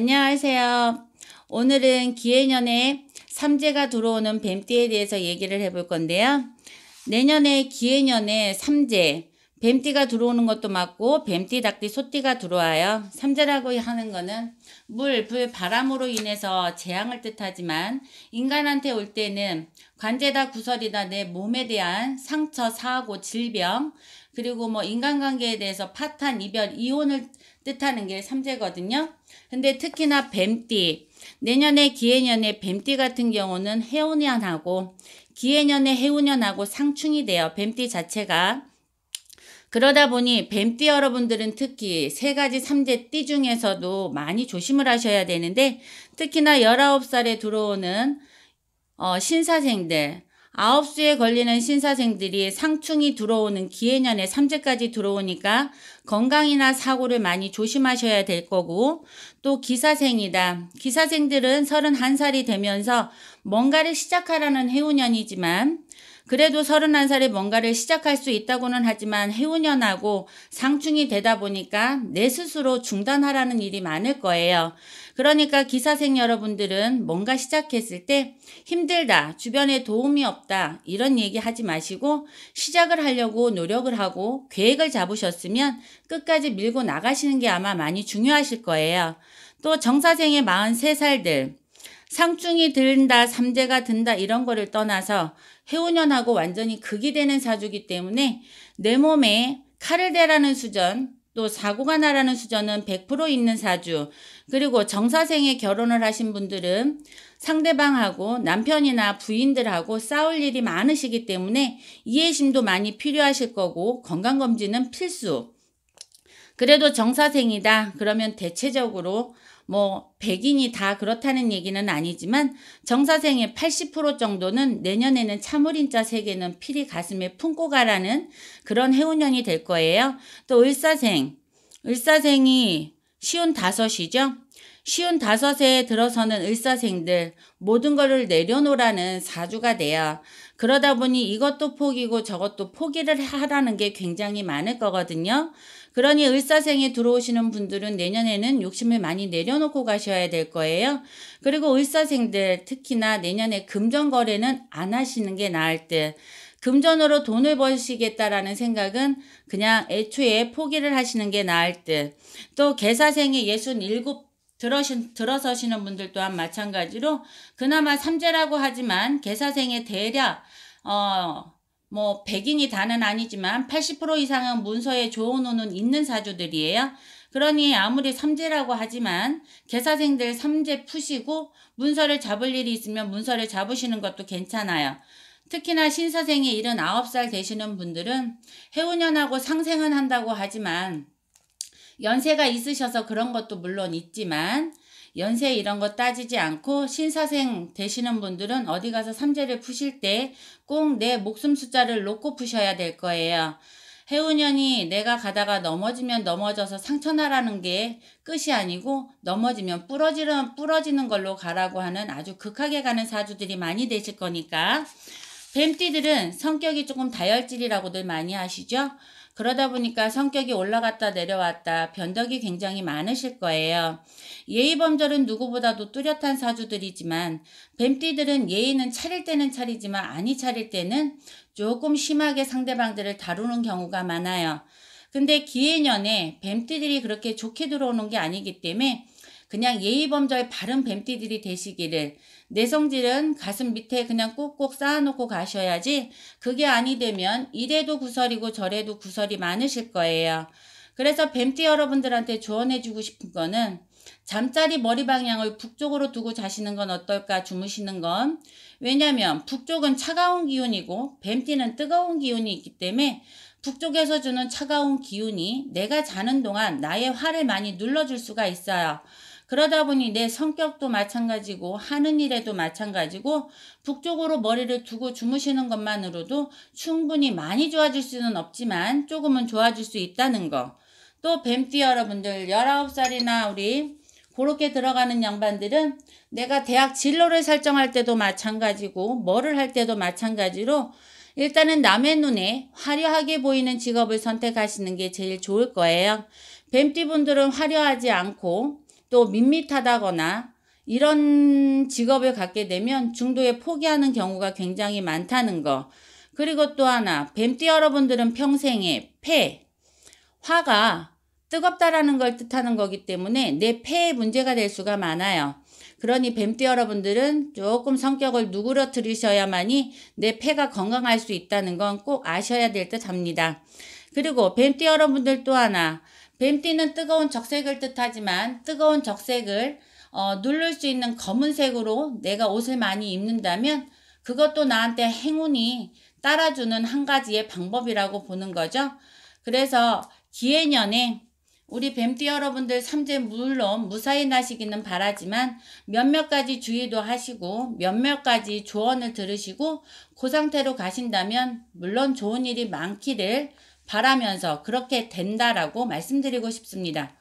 안녕하세요. 오늘은 기해년에 삼재가 들어오는 뱀띠에 대해서 얘기를 해볼 건데요. 내년에 기해년에 삼재, 뱀띠가 들어오는 것도 맞고 뱀띠, 닭띠, 소띠가 들어와요. 삼재라고 하는 거는 물, 불, 바람으로 인해서 재앙을 뜻하지만 인간한테 올 때는 관제다, 구설이다, 내 몸에 대한 상처, 사고, 질병, 그리고 인간관계에 대해서 파탄, 이별, 이혼을 뜻하는 게 삼재거든요. 근데 특히나 뱀띠, 내년에 기해년에 뱀띠 같은 경우는 해운년하고 기해년에 해운년하고 상충이 돼요. 뱀띠 자체가. 그러다 보니 뱀띠 여러분들은 특히 세 가지 삼재띠 중에서도 많이 조심을 하셔야 되는데, 특히나 19살에 들어오는 신사생들, 9수에 걸리는 신사생들이 상충이 들어오는 기해년에 삼재까지 들어오니까 건강이나 사고를 많이 조심하셔야 될 거고, 또 기사생이다. 기사생들은 31살이 되면서 뭔가를 시작하라는 해운년이지만 그래도 31살에 뭔가를 시작할 수 있다고는 하지만 해운년하고 상충이 되다 보니까 내 스스로 중단하라는 일이 많을 거예요. 그러니까 기사생 여러분들은 뭔가 시작했을 때 힘들다, 주변에 도움이 없다 이런 얘기 하지 마시고 시작을 하려고 노력을 하고 계획을 잡으셨으면 끝까지 밀고 나가시는 게 아마 많이 중요하실 거예요. 또 정사생의 43살들, 상충이 든다, 삼재가 든다 이런 거를 떠나서 해운년하고 완전히 극이 되는 사주기 때문에 내 몸에 칼을 대라는 수전, 또 사고가 나라는 수전은 100% 있는 사주, 그리고 정사생에 결혼을 하신 분들은 상대방하고 남편이나 부인들하고 싸울 일이 많으시기 때문에 이해심도 많이 필요하실 거고 건강검진은 필수. 그래도 정사생이다 그러면 대체적으로 백인이 다 그렇다는 얘기는 아니지만 정사생의 80% 정도는 내년에는 참을인자 세계는 필히 가슴에 품고 가라는 그런 해운년이 될 거예요. 또 을사생이 쉬운 5이죠. 쉬운 5에 들어서는 을사생들 모든 것을 내려놓으라는 사주가 돼요. 그러다 보니 이것도 포기고 저것도 포기를 하라는 게 굉장히 많을 거거든요. 그러니 을사생에 들어오시는 분들은 내년에는 욕심을 많이 내려놓고 가셔야 될 거예요. 그리고 을사생들 특히나 내년에 금전 거래는 안 하시는 게 나을 듯. 금전으로 돈을 버시겠다라는 생각은 그냥 애초에 포기를 하시는 게 나을 듯. 또 개사생에 67 들어서시는 분들 또한 마찬가지로 그나마 삼재라고 하지만 개사생의 대략 백인이 다는 아니지만 80% 이상은 문서에 좋은 운은 있는 사주들이에요. 그러니 아무리 삼재라고 하지만 개사생들 삼재 푸시고 문서를 잡을 일이 있으면 문서를 잡으시는 것도 괜찮아요. 특히나 신사생이 79살 되시는 분들은 해운년하고 상생은 한다고 하지만 연세가 있으셔서 그런 것도 물론 있지만 연세 이런 거 따지지 않고 신사생 되시는 분들은 어디 가서 삼재를 푸실 때 꼭 내 목숨 숫자를 놓고 푸셔야 될 거예요. 해운년이 내가 가다가 넘어지면 넘어져서 상처나라는 게 끝이 아니고 넘어지면 부러지는 걸로 가라고 하는 아주 극하게 가는 사주들이 많이 되실 거니까 뱀띠들은 성격이 조금 다혈질이라고들 많이 하시죠. 그러다 보니까 성격이 올라갔다 내려왔다 변덕이 굉장히 많으실 거예요. 예의범절은 누구보다도 뚜렷한 사주들이지만 뱀띠들은 예의는 차릴 때는 차리지만 아니 차릴 때는 조금 심하게 상대방들을 다루는 경우가 많아요. 근데 기해년에 뱀띠들이 그렇게 좋게 들어오는 게 아니기 때문에 그냥 예의범절 바른 뱀띠들이 되시기를, 내 성질은 가슴 밑에 그냥 꾹꾹 쌓아놓고 가셔야지 그게 아니 되면 이래도 구설이고 저래도 구설이 많으실 거예요. 그래서 뱀띠 여러분들한테 조언해주고 싶은 거는 잠자리 머리 방향을 북쪽으로 두고 자시는 건 어떨까, 주무시는 건. 왜냐면 북쪽은 차가운 기운이고 뱀띠는 뜨거운 기운이 있기 때문에 북쪽에서 주는 차가운 기운이 내가 자는 동안 나의 화를 많이 눌러줄 수가 있어요. 그러다 보니 내 성격도 마찬가지고 하는 일에도 마찬가지고 북쪽으로 머리를 두고 주무시는 것만으로도 충분히 많이 좋아질 수는 없지만 조금은 좋아질 수 있다는 거. 또 뱀띠 여러분들 19살이나 우리 그렇게 들어가는 양반들은 내가 대학 진로를 설정할 때도 마찬가지고 뭐를 할 때도 마찬가지로 일단은 남의 눈에 화려하게 보이는 직업을 선택하시는 게 제일 좋을 거예요. 뱀띠분들은 화려하지 않고 또 밋밋하다거나 이런 직업을 갖게 되면 중도에 포기하는 경우가 굉장히 많다는 거. 그리고 또 하나, 뱀띠 여러분들은 평생에 화가 뜨겁다라는 걸 뜻하는 거기 때문에 내 폐에 문제가 될 수가 많아요. 그러니 뱀띠 여러분들은 조금 성격을 누그러뜨리셔야만이 내 폐가 건강할 수 있다는 건 꼭 아셔야 될 듯 합니다. 그리고 뱀띠 여러분들 또 하나, 뱀띠는 뜨거운 적색을 뜻하지만 뜨거운 적색을 누를 수 있는 검은색으로 내가 옷을 많이 입는다면 그것도 나한테 행운이 따라주는 한 가지의 방법이라고 보는 거죠. 그래서 기해년에 우리 뱀띠 여러분들 삼재 물론 무사히 나시기는 바라지만 몇몇 가지 주의도 하시고 몇몇 가지 조언을 들으시고 그 상태로 가신다면 물론 좋은 일이 많기를 바라면서 그렇게 된다라고 말씀드리고 싶습니다.